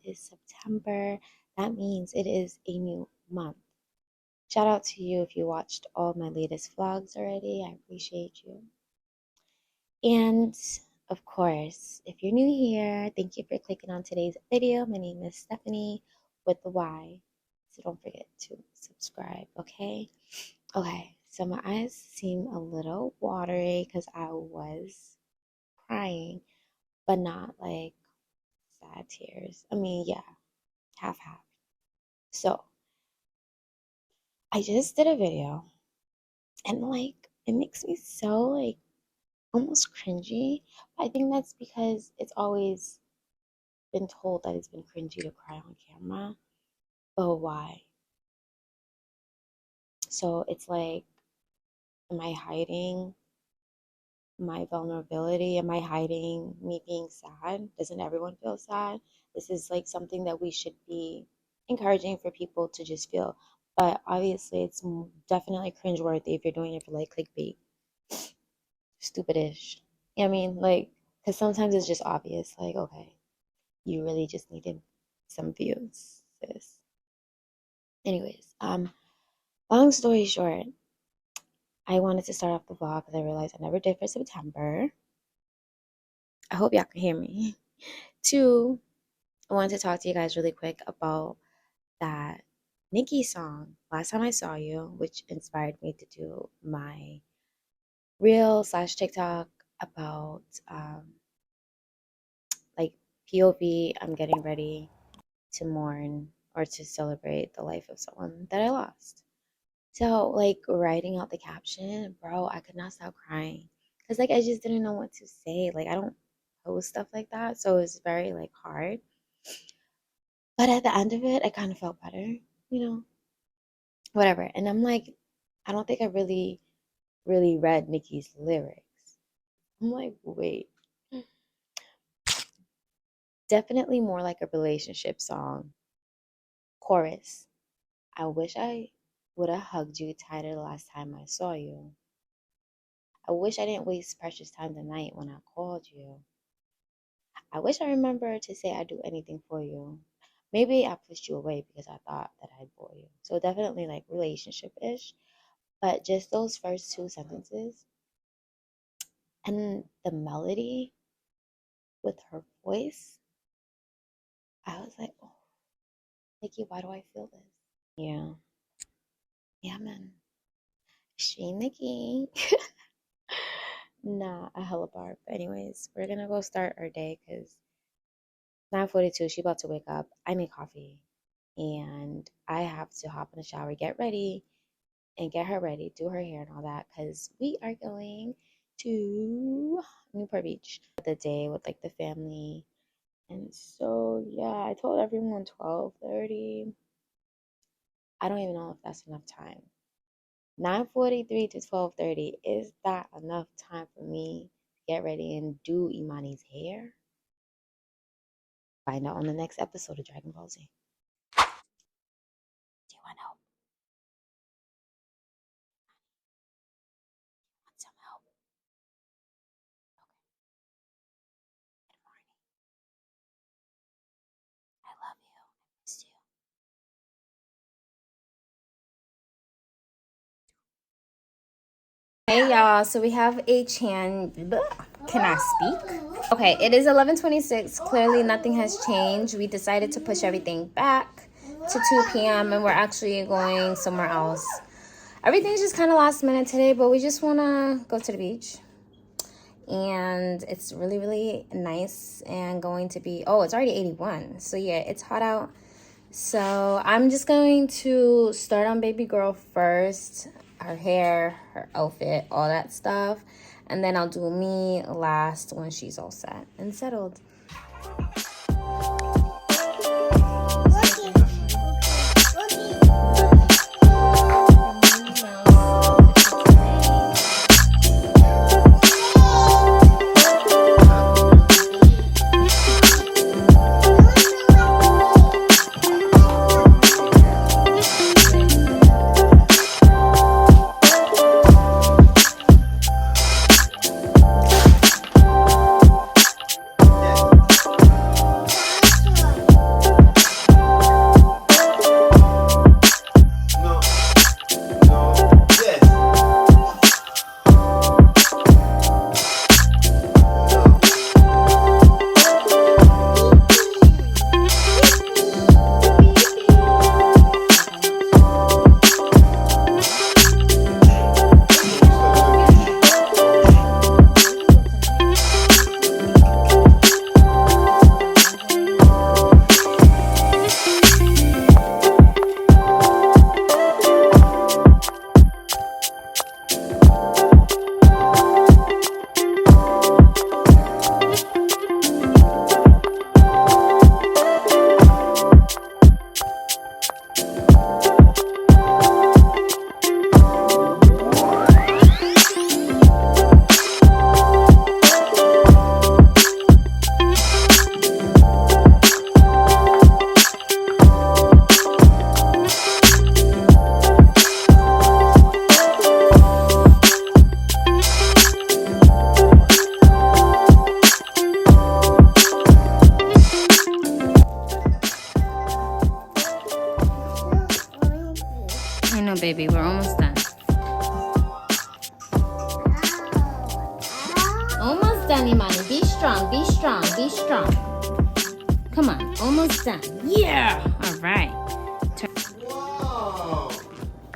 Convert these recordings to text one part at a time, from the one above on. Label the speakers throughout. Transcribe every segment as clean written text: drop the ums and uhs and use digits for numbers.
Speaker 1: is September. That means it is a new month. Shout out to you if you watched all my latest vlogs already. I appreciate you. And of course, if you're new here, thank you for clicking on today's video. My name is Stephanie with the Y. So don't forget to subscribe, okay? Okay, so my eyes seem a little watery because I was crying, but not like sad tears. I mean, yeah, half. So I just did a video and like it makes me so like almost cringy. But I think that's because it's always been told that it's been cringy to cry on camera. But why? So it's like, am I hiding my vulnerability? Am I hiding me being sad? Doesn't everyone feel sad? This is like something that we should be encouraging for people to just feel. But obviously, it's definitely cringeworthy if you're doing it for like clickbait. Stupidish. I mean, like, because sometimes it's just obvious. Like, okay, you really just needed some views, sis. Anyways, long story short, I wanted to start off the vlog because I realized I never did for September. I hope y'all can hear me. Two, I wanted to talk to you guys really quick about that Nicki song, Last Time I Saw You, which inspired me to do my reel/TikTok about like POV. I'm getting ready to mourn or to celebrate the life of someone that I lost. So, like, writing out the caption, bro, I could not stop crying. Because, like, I just didn't know what to say. Like, I don't post stuff like that. So, it was very, like, hard. But at the end of it, I kind of felt better, you know, whatever. And I'm like, I don't think I really read Nicki's lyrics. I'm like, wait. Definitely more like a relationship song. Chorus. I wish I would have hugged you tighter the last time I saw you. I wish I didn't waste precious time tonight when I called you. I wish I remembered to say I'd do anything for you. Maybe I pushed you away because I thought that I'd bore you. So definitely like relationship-ish. But just those first two sentences and the melody with her voice, I was like, oh, Nikki, why do I feel this? Yeah. Yeah, man. She Nikki. Nah, a hella bar. But anyways, we're gonna go start our day because 9:42, she about to wake up. I need coffee. And I have to hop in the shower, get ready, and get her ready, do her hair and all that, because we are going to Newport Beach the day with like the family. And so yeah, I told everyone 12:30. I don't even know if that's enough time. 9:43 to 12:30, is that enough time for me to get ready and do Imani's hair? Find out on the next episode of Dragon Ball Z. Do you want help? Want some help? Okay. Good morning. I love you. I miss you. Hey y'all, so we have a can I speak? Okay, it is 11:26. Clearly nothing has changed. We decided to push everything back to 2 p.m. and we're actually going somewhere else. Everything's just kind of last minute today, but we just want to go to the beach. And it's really nice and going to be, oh, it's already 81. So yeah, it's hot out. So I'm just going to start on baby girl first. Her hair, her outfit, all that stuff. And then I'll do me last when she's all set and settled.
Speaker 2: on, baby. We're almost done. Almost done, Imani. Be strong, be strong, be strong. Come on, almost done. Yeah! All right.
Speaker 3: Wow.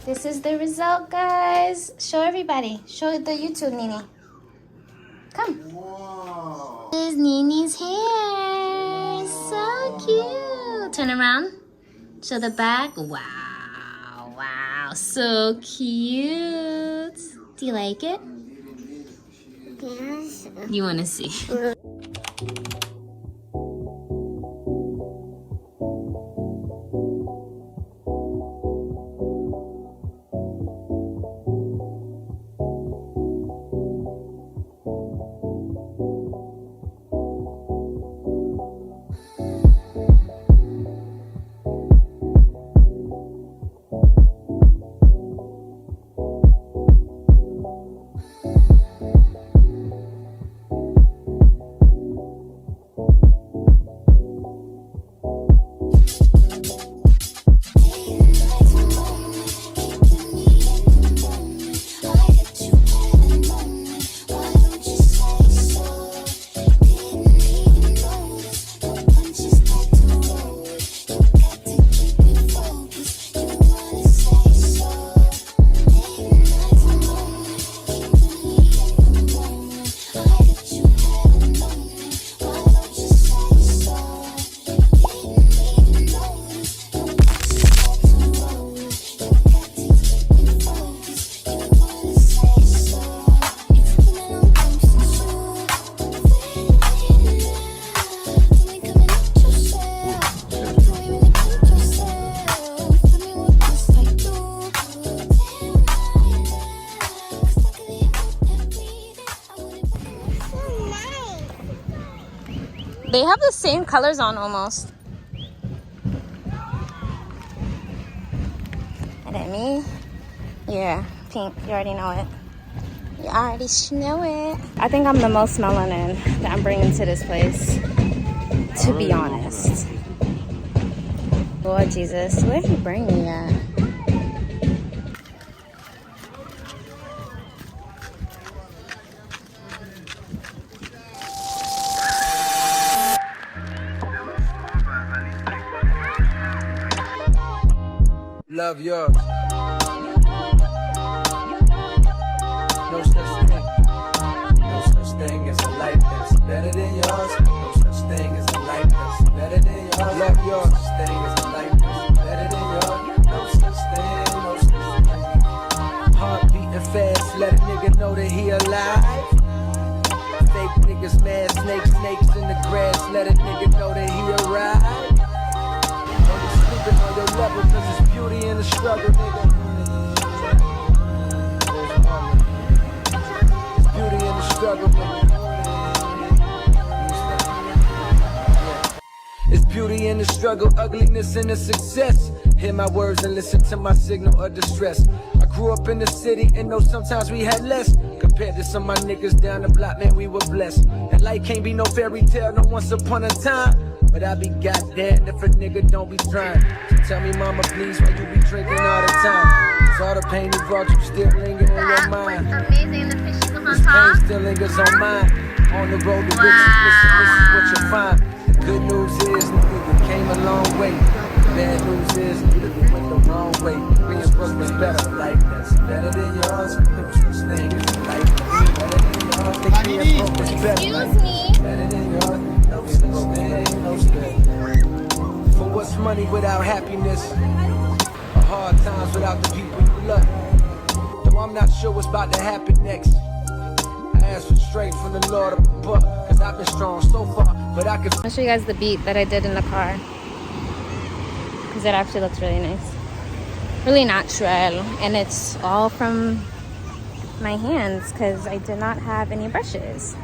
Speaker 2: This is the result, guys. Show everybody. Show the YouTube, Nini. Come.
Speaker 3: Wow.
Speaker 2: This is Nini's hair. So cute. Turn around. Show the back. Wow. Wow. So cute. Do you like it?
Speaker 1: Yes.
Speaker 2: You want to see? They have the same colors on almost. And then me? Yeah, pink. You already know it. You already know it. I think I'm the most melanin that I'm bringing to this place, to be honest. Lord Jesus, where did he bring me at?
Speaker 4: Love yours. No such thing. No such thing as a life that's better than yours. No such thing as a life that's better than yours. Love yours. No such thing as a life that's better than yours. No such thing. No such thing. Heart beating fast. Let a nigga know that he alive. Fake niggas mad. Snakes in the grass. Let a nigga know that he arrived. On your level, cause it's beauty in the struggle, nigga. It's beauty in the struggle, nigga. It's beauty in the struggle, ugliness in the success. Hear my words and listen to my signal of distress. I grew up in the city and know sometimes we had less. Compared to some of my niggas down the block, man, we were blessed. And life can't be no fairy tale, no once upon a time. But I be goddamn if a nigga don't be trying. So tell me, mama, please, why you be drinking all the time? Cause all the pain you brought you still linger in your mind.
Speaker 2: Amazing. The fish is on
Speaker 4: This pain still lingers on mine. On the road to riches, listen, this is what you find. The good news is, nigga, you came a long way. The bad news is, nigga, you went the wrong way. Being broke is better, life that's better than yours. No such thing as a life that's better than yours. Think being broke is better, life that's better than yours. No such thing, no such thing. For what's money without happiness? Or hard times without the people you love? Though I'm not sure what's about to happen next. I ask for strength from the Lord above, cause I've been strong so far, but I can.
Speaker 2: I'll show you guys the beat that I did in the car, because it actually looks really nice, really natural, and it's all from my hands because I did not have any brushes.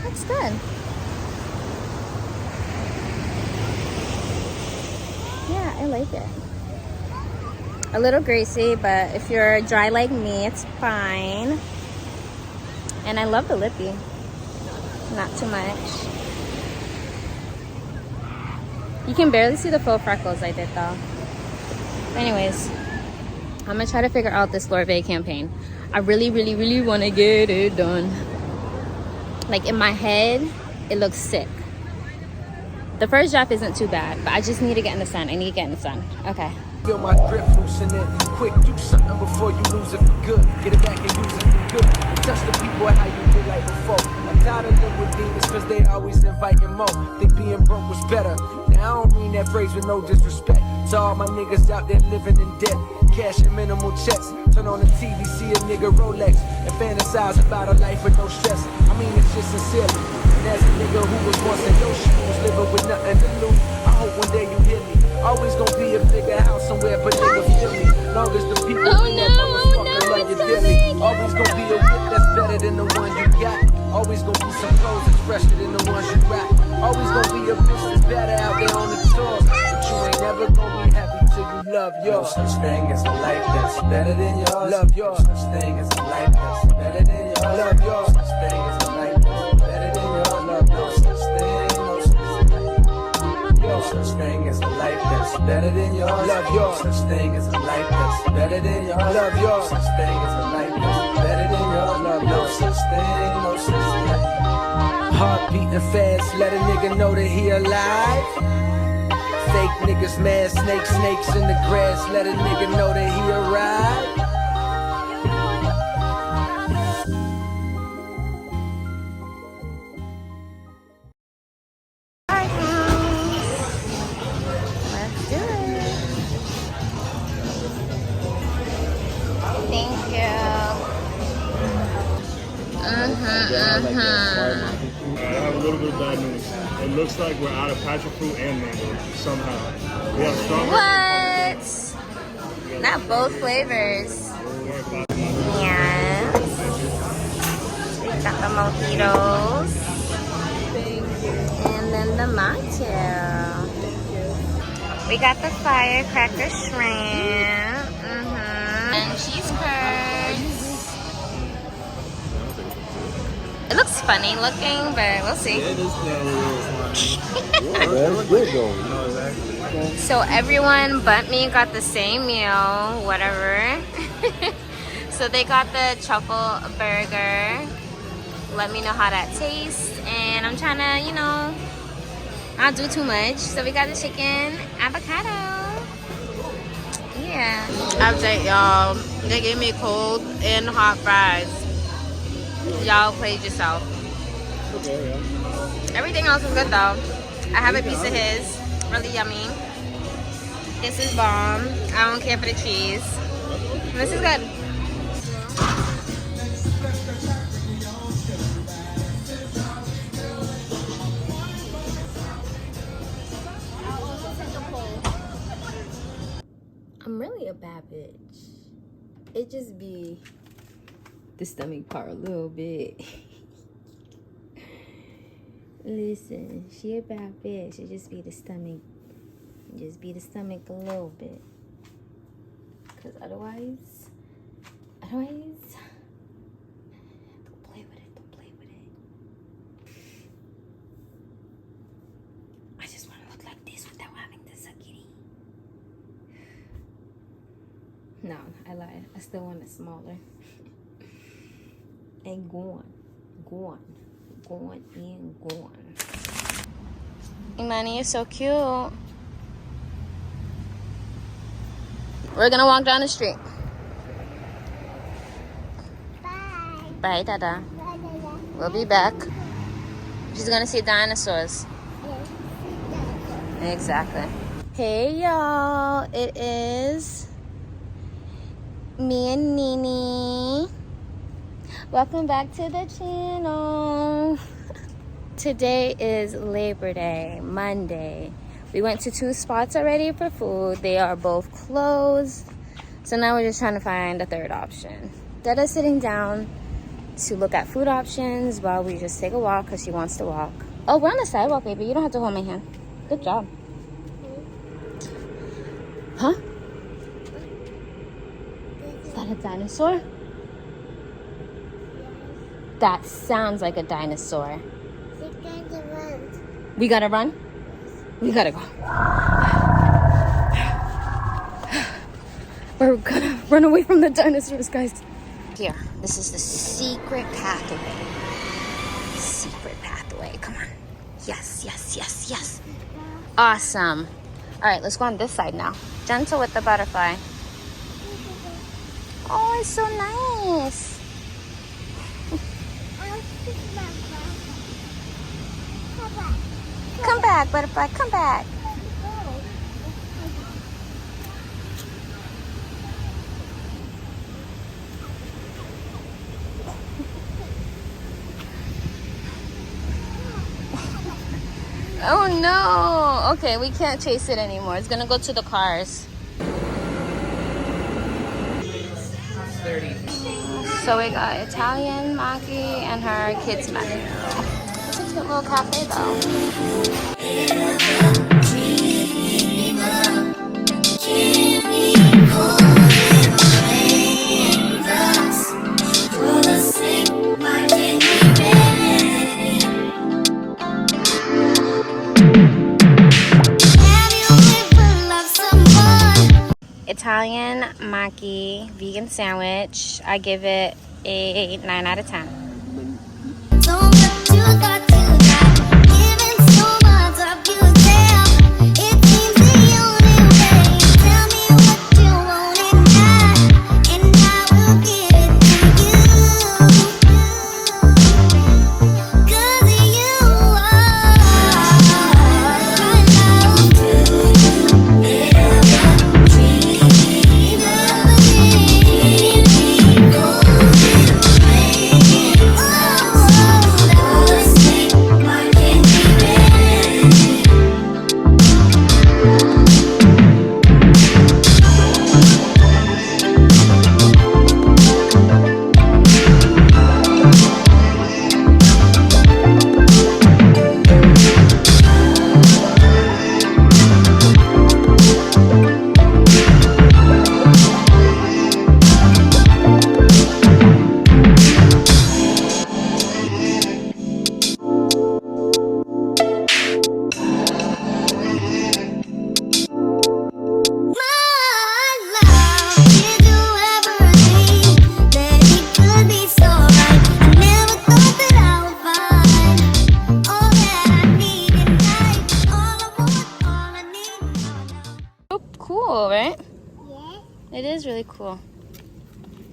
Speaker 2: That's good. Yeah, I like it. A little greasy, but if you're dry like me, it's fine. And I love the lippy. Not too much. You can barely see the faux freckles I did though. Anyways, I'm gonna try to figure out this Lorve campaign. I really, really, really want to get it done. Like in my head, it looks sick. The first draft isn't too bad, but I just need to get in the sun. I need to get in the sun. Okay.
Speaker 4: Feel my grip loosen it. Quick, do something before you lose it for good. Get it back and use it for good. Touch the people how you did like before. I'm tired of living with demons cause they always inviting more. Think being broke was better. Now I don't mean that phrase with no disrespect to all my niggas out there living in debt. Cash and minimal checks. Turn on the TV, see a nigga Rolex and fantasize about a life with no stress. I mean it's just sincerely. And as a nigga who was once in your shoes, living with nothing to lose, I hope one day you hear me. Always gonna be a bigger house somewhere, but nigga feel me. Long as the people in that motherfucker love you dearly. Always gonna be a whip that's better than the one you got. Always gonna be some clothes that's fresher than the ones you rock. Always gonna be a bitch that's better out there on the tour. But you ain't never gonna be happy till you love yours. No such thing as a life that's better than yours. Love yours. No such thing as a life that's better than yours. Love yours. No such thing as a life that's better than yours. Love no such thing. No such thing as a life that's better than yours. Love yours. No such thing as a life that's better than yours. Love yours. No such thing as a life that's better than yours. Love no such thing. No such thing. Heart beating fast, let a nigga know that he alive. Fake niggas mad, snakes in the grass, let a nigga know that he arrived.
Speaker 3: I have a little bit of bad news. It looks like we're out of passion fruit and mango somehow. We have strawberry.
Speaker 2: What? Not both flavors. Yes. Got the mojitos. And then the mocktail. We got the firecracker shrimp. And cheese curds. It looks funny looking, but we'll see. So everyone but me got the same meal, whatever. So they got the truffle burger. Let me know how that tastes. And I'm trying to, you know, not do too much. So we got the chicken avocado. Yeah.
Speaker 5: Update, y'all. They gave me cold and hot fries. Y'all played yourself.
Speaker 3: Okay, yeah.
Speaker 5: Everything else is good though. I have a piece of his. Really yummy. This is bomb. I don't care for the cheese. This is good.
Speaker 2: I'm really a bad bitch. It just be the stomach part a little bit. Listen, she a bad bitch. It just be the stomach. Just be the stomach a little bit. Cause otherwise, don't play with it. Don't play with it. I just want to look like this without having the zucchini. No, I lied. I still want it smaller. And gone. Imani, you're so cute. We're gonna walk down the street.
Speaker 6: Bye.
Speaker 2: Bye, Dada.
Speaker 6: Bye, Dada.
Speaker 2: We'll be back. She's gonna see dinosaurs.
Speaker 6: Yes.
Speaker 2: Exactly. Hey, y'all. It is me and Nini. Welcome back to the channel. Today is Labor Day, Monday. We went to 2 spots already for food. They are both closed. So now we're just trying to find a third option. Dada's sitting down to look at food options while we just take a walk because she wants to walk. Oh, we're on the sidewalk, baby. You don't have to hold my hand. Good job. Huh? Is that a dinosaur? That sounds like a dinosaur. We gotta run? We gotta go. We're gonna run away from the dinosaurs, guys. Here, this is the secret pathway. Secret pathway, come on. Yes, yes, yes, yes. Awesome. All right, let's go on this side now. Gentle with the butterfly. Oh, it's so nice. Come back, butterfly, come back. Oh no! Okay, we can't chase it anymore. It's gonna go to the cars. So we got Italian Maki and her kids menu. It's a cute little cafe Italian Maki vegan sandwich. I give it a 9 out of 10. Cool, right?
Speaker 6: Yes.
Speaker 2: It is really cool.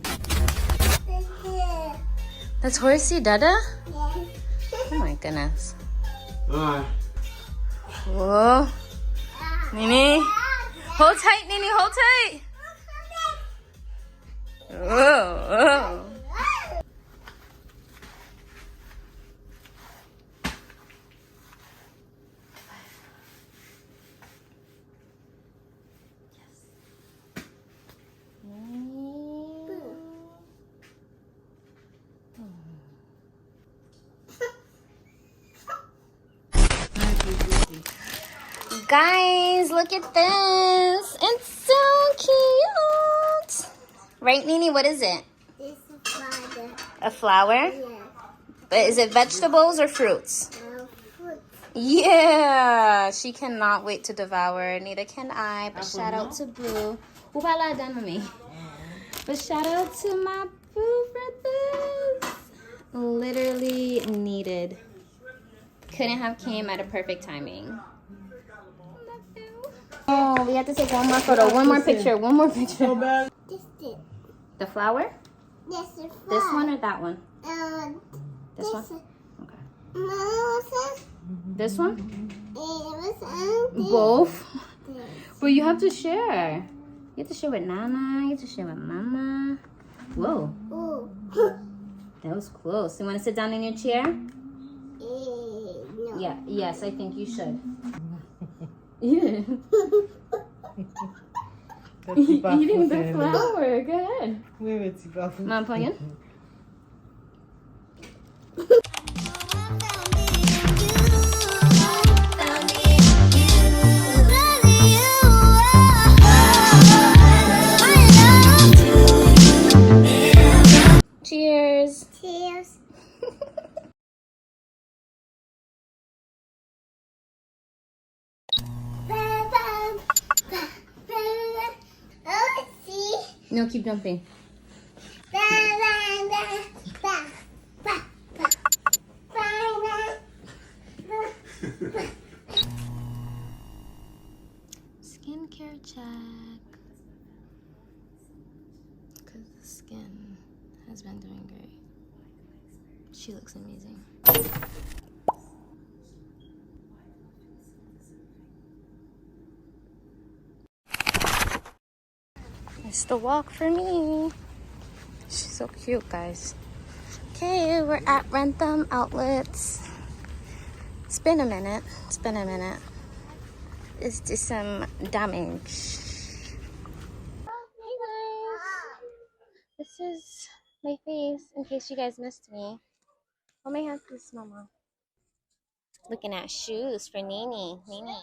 Speaker 6: This is.
Speaker 2: That's horsey Dada?
Speaker 6: Yes.
Speaker 2: Oh my goodness.
Speaker 3: Alright.
Speaker 2: Whoa. Nini. Hold tight, Nini, hold tight. Whoa, whoa. Guys, look at this. It's so cute. Right, Nini? What is it?
Speaker 6: This is father.
Speaker 2: A flower?
Speaker 6: Yes.
Speaker 2: But is it vegetables or fruits?
Speaker 6: Fruit.
Speaker 2: Yeah. She cannot wait to devour. Neither can I. But shout out to Boo. Upala done with me. But shout out to my Boo for this. Literally needed. Couldn't have came at a perfect timing. Oh, we have to take one more photo. One more picture. One more picture.
Speaker 6: This is.
Speaker 2: The flower?
Speaker 6: This is.
Speaker 2: This one or that one? This one?
Speaker 6: Is.
Speaker 2: Okay.
Speaker 6: Moses.
Speaker 2: This one?
Speaker 6: It was
Speaker 2: Both? But you have to share. You have to share with Nana. You have to share with Mama. Whoa.
Speaker 6: Oh.
Speaker 2: That was close. You want to sit down in your chair?
Speaker 6: No.
Speaker 2: Yeah. Yes, I think you should. Yeah. Eating the flower. Go ahead. Mom, plug in. Cheers.
Speaker 6: Cheers. Let's see.
Speaker 5: No, keep jumping. Skincare check. Because the skin has been doing great. She looks amazing. It's the walk for me. She's so cute, guys. Okay, we're at Rentham Outlets. It's been a minute. Let's do some damage. Hey guys. This is my face in case you guys missed me. Hold my hand, please, Mama. Looking at shoes for Nini. Nini.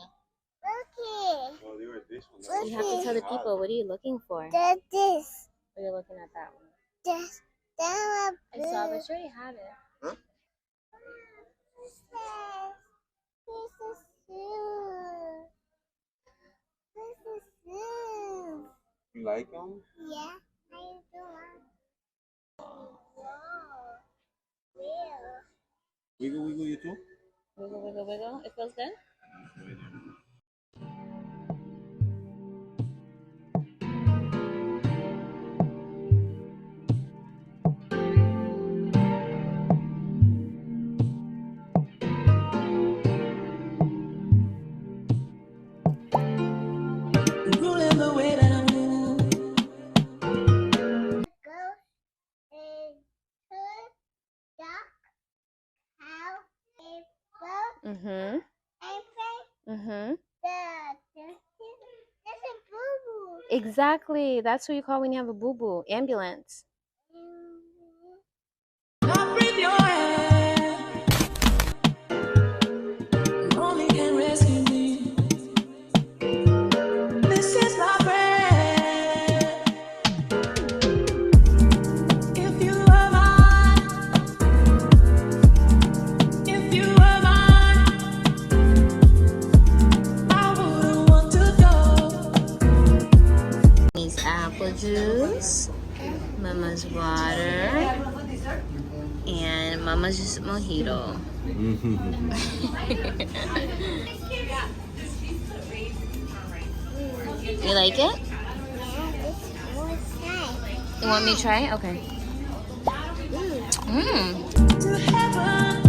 Speaker 5: You have to tell the people, what are you looking for?
Speaker 6: This.
Speaker 5: Or you're looking at that one?
Speaker 6: This. That
Speaker 5: I saw, but you already have it.
Speaker 3: Huh? You like them?
Speaker 6: Yeah, I do.
Speaker 3: Wiggle, wiggle, you too?
Speaker 5: Wiggle, wiggle, wiggle. It feels good?
Speaker 4: Ruling the way that I move.
Speaker 6: Go and turn duck how it goes
Speaker 5: Mm-hmm.
Speaker 6: and play
Speaker 5: Mm-hmm.
Speaker 6: that's a boo
Speaker 5: Exactly. That's what you call when you have a boo-boo. Ambulance.
Speaker 6: boo.
Speaker 4: I breathe your air. You only can rescue me. This is my prayer. If you were mine, if you were mine, I wouldn't want to go.
Speaker 5: These apple juice. Mama's water. And Mama's just mojito. You like it? You want me to try it? Okay.
Speaker 4: To heaven.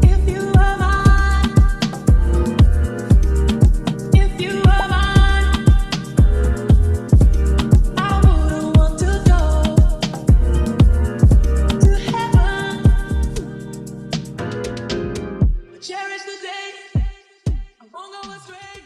Speaker 4: If you were mine, if you were mine, I wouldn't want to go to heaven. Cherish the day I won't go astray.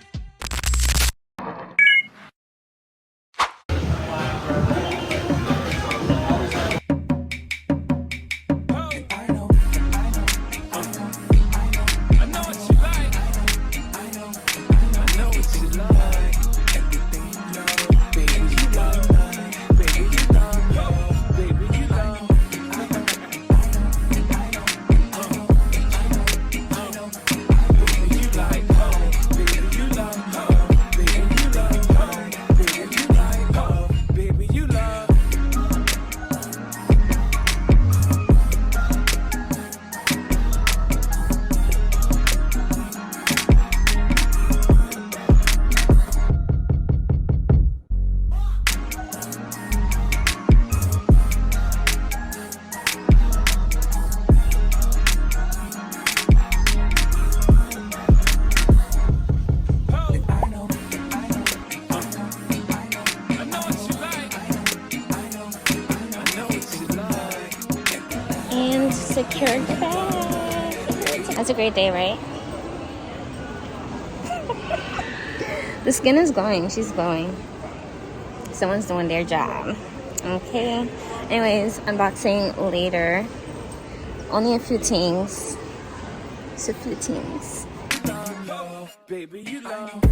Speaker 5: And secured the bag. That's a great day, right? The skin is glowing. She's glowing. Someone's doing their job. Okay. Anyways, unboxing later. Only a few things. Just a few things.
Speaker 4: Baby, you love.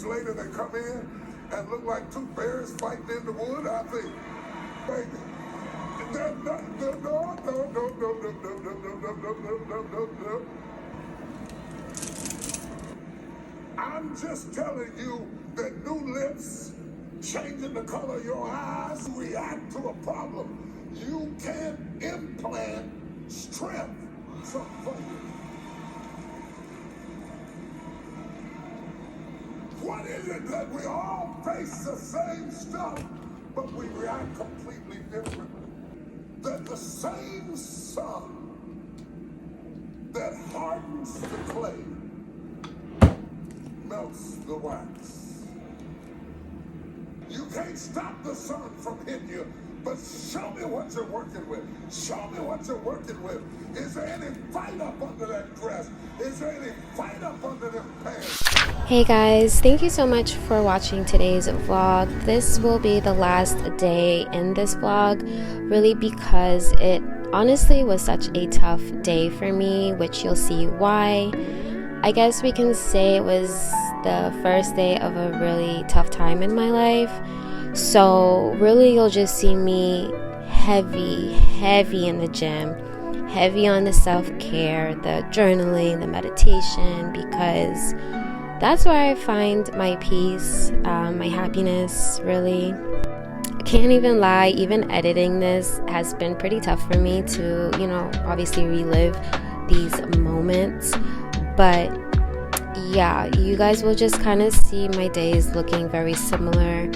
Speaker 7: Later they come in and look like two bears fighting in the wood, I think. Baby. No. I'm just telling you that new lips, changing the color of your eyes, react to a problem. You can't implant strength. Something for you. What is it that we all face the same stuff, but we react completely differently? That the same sun that hardens the clay melts the wax. You can't stop the sun from hitting you, but show me what you're working with. Show me what you're working with. Is there any fight up under that dress? Is there any fight up under them pants?
Speaker 5: Hey guys, thank you so much for watching today's vlog. This will be the last day in this vlog, really, because it honestly was such a tough day for me, which you'll see why. I guess we can say it was the first day of a really tough time in my life. So really you'll just see me heavy in the gym, heavy on the self-care, the journaling, the meditation, because that's where I find my peace, my happiness, really. I can't even lie, even editing this has been pretty tough for me to, obviously relive these moments. But yeah, you guys will just kind of see my days looking very similar.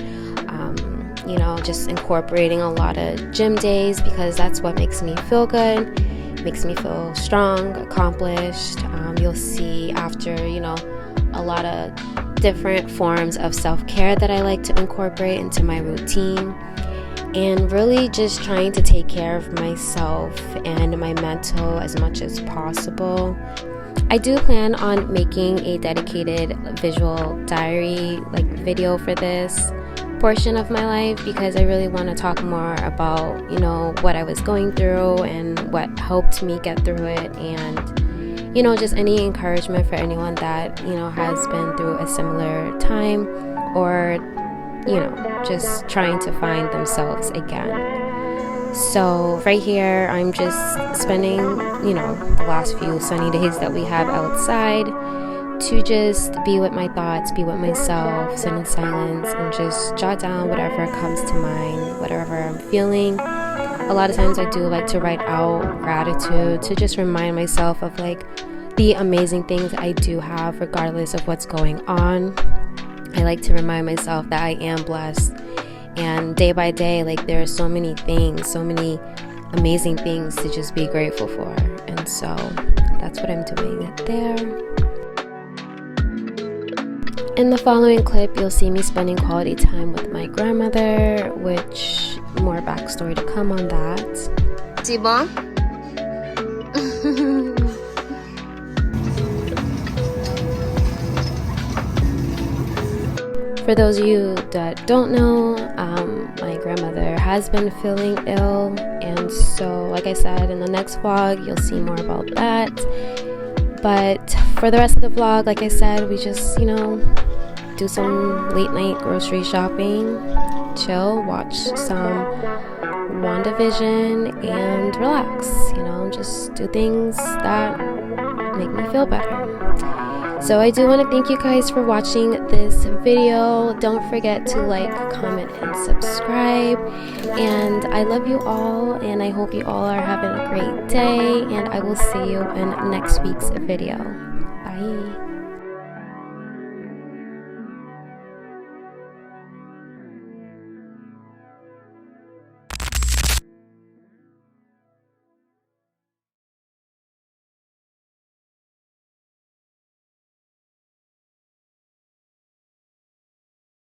Speaker 5: Just incorporating a lot of gym days, because that's what makes me feel good, makes me feel strong, accomplished. You'll see after, a lot of different forms of self-care that I like to incorporate into my routine, and really just trying to take care of myself and my mental as much as possible. I do plan on making a dedicated visual diary video for this portion of my life, because I really want to talk more about what I was going through and what helped me get through it, and just any encouragement for anyone that has been through a similar time, or just trying to find themselves again. So right here I'm just spending the last few sunny days that we have outside to just be with my thoughts, be with myself, sit in silence, and just jot down whatever comes to mind, whatever I'm feeling. A lot of times I do like to write out gratitude to just remind myself of the amazing things I do have regardless of what's going on. I like to remind myself that I am blessed, and day by day there are so many things, so many amazing things to just be grateful for. And so that's what I'm doing there. In the following clip, you'll see me spending quality time with my grandmother, which more backstory to come on that.
Speaker 2: C'est bon?
Speaker 5: For those of you that don't know, my grandmother has been feeling ill, and so like I said, in the next vlog you'll see more about that. But for the rest of the vlog, like I said, we just do some late night grocery shopping, chill, watch some WandaVision, and relax. Just do things that make me feel better. So I do want to thank you guys for watching this video. Don't forget to like, comment, and subscribe. And I love you all, and I hope you all are having a great day, and I will see you in next week's video. Bye.